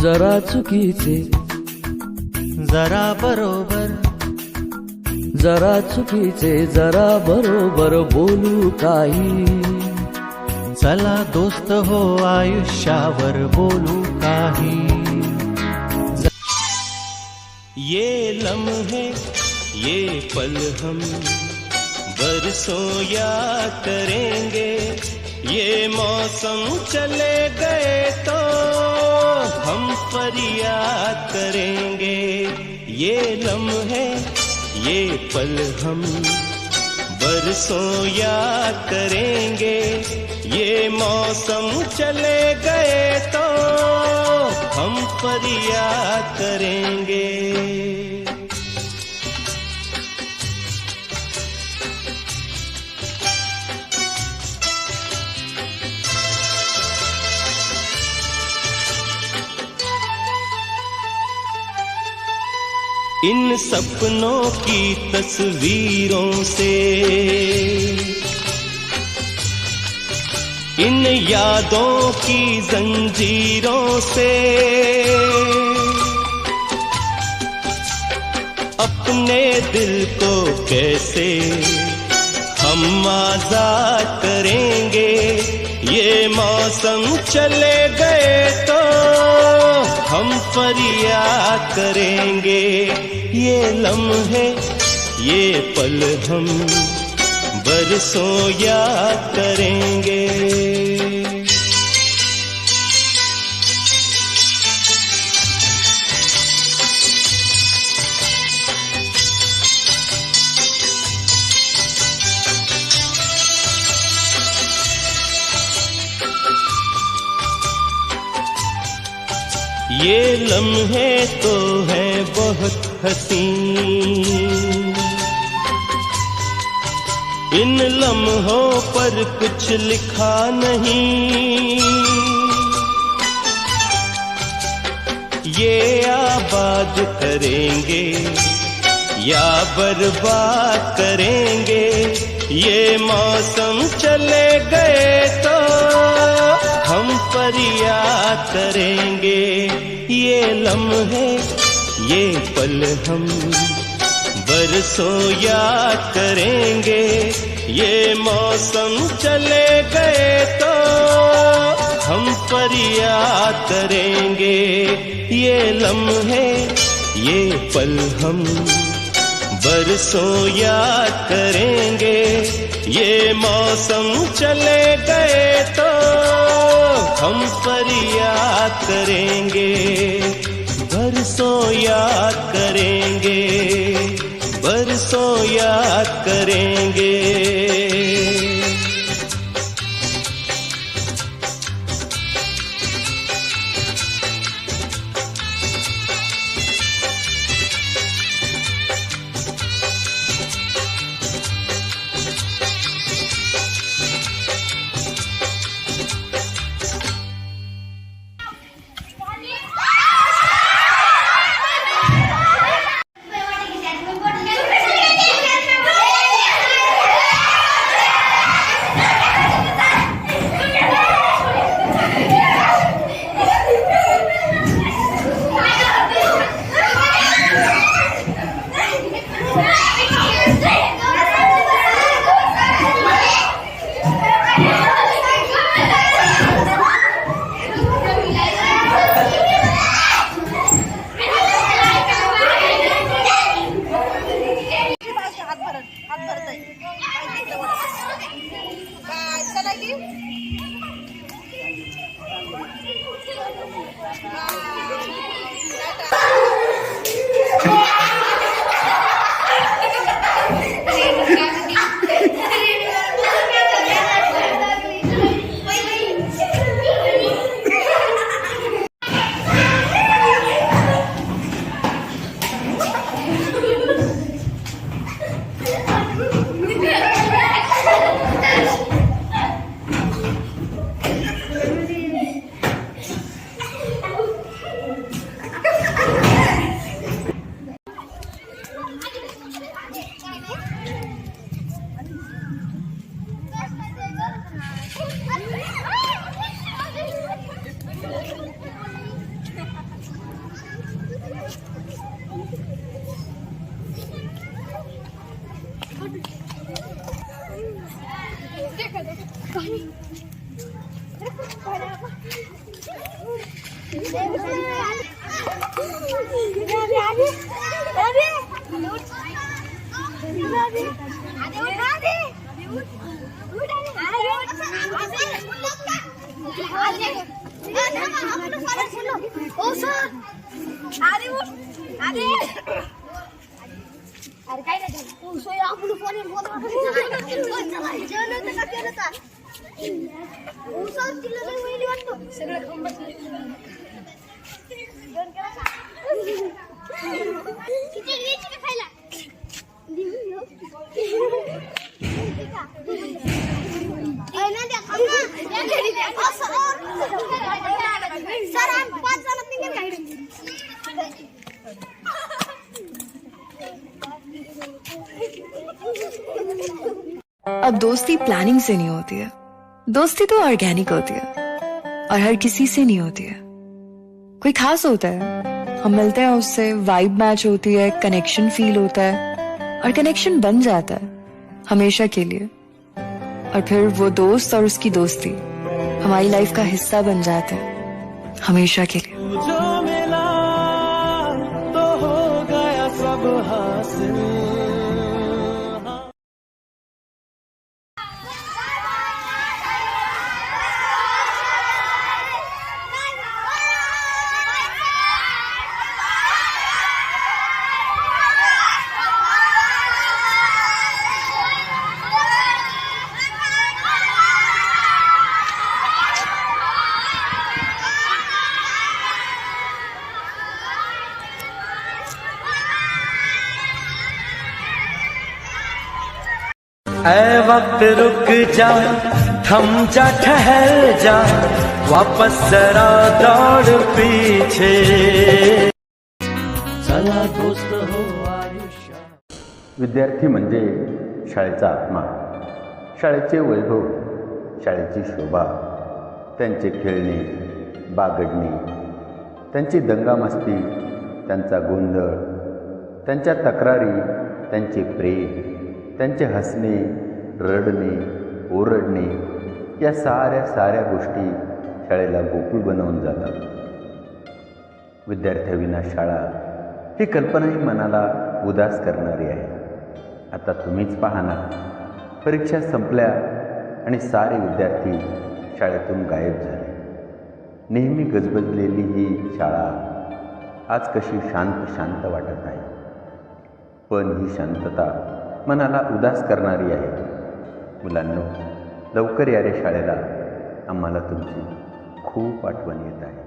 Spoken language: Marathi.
जरा चुकीचे जरा बरोबर, जरा चुकीचे जरा बरोबर बोलू काही. चला दोस्त हो आयुष्यावर बोलू काही. ये लम्हे ये पल हम बरसों याद करेंगे. ये मौसम चले गए तो हम फरियाद करेंगे. ये लम्हे ये पल हम बरसों याद करेंगे. ये मौसम चले गए तो हम फरियाद करेंगे. इन सपनों की तस्वीरों से, इन यादों की जंजीरों से अपने दिल को कैसे हम आजाद करेंगे. ये मौसम चले गए तो हम फरियाद करेंगे. ये लम्हे ये पल हम बरसों याद करेंगे. ये लम्हे तो हैं बहुत हसीन. इन लम्हों पर कुछ लिखा नहीं. ये आबाद करेंगे या बर्बाद करेंगे. ये मौसम चले गए तो हम फरियाद करेंगे. ये लम्हे ये पल हम बरसों याद करेंगे. ये मौसम चले गए तो हम फरियाद करेंगे. ये लम्हे ये पल हम बरसों याद करेंगे. ये मौसम चले गए तो हम फरियाद करेंगे. बरसों याद करेंगे, बरसों याद करेंगे. अरे काय नाही तू सोय आपण फोन सगळं अब दोस्ती प्लानिंग से नहीं होती है, दोस्ती तो ऑर्गेनिक होती है और हर किसी से नहीं होती है। कोई खास होता है, हम मिलते हैं उससे, वाइब मैच होती है, कनेक्शन फील होता है और कनेक्शन बन जाता है हमेशा के लिए। और फिर वो दोस्त और उसकी दोस्ती हमारी लाइफ का हिस्सा बन जाते हैं हमेशा के लिए। जो मिला तो हो गया सब हासिल। ऐ वक्त रुक जा, थम जा, ठहर जा, वापस जरा दौड़ पीछे। चला दोस्त हो आयुष्यात. विद्यार्थी म्हणजे शाळेचा आत्मा, शाळेचे वैभव, शाळेची शोभा, त्यांचे खेळणे, बागडणे, त्यांची दंगामस्ती, त्यांचा गोंधळ, त्यांच्या तक्रारी, त्यांचे प्रेम, त्यांचे हसणे, रडणे, ओरडणे या साऱ्या गोष्टी शाळेला गोकुळ बनवून जातात. विद्यार्थ्याविना शाळा ही कल्पनाही मनाला उदास करणारी आहे. आता तुम्हीच पाहा ना, परीक्षा संपल्या आणि सारे विद्यार्थी शाळेतून गायब झाले. नेहमी गजबजलेली ही शाळा आज कशी शांत वाटत आहे. पण ही शांतता मनाला उदास करणारी आहे. मुलांनो, लवकर या रे शाळेला, आम्हाला तुमची खूप आठवण येत आहे.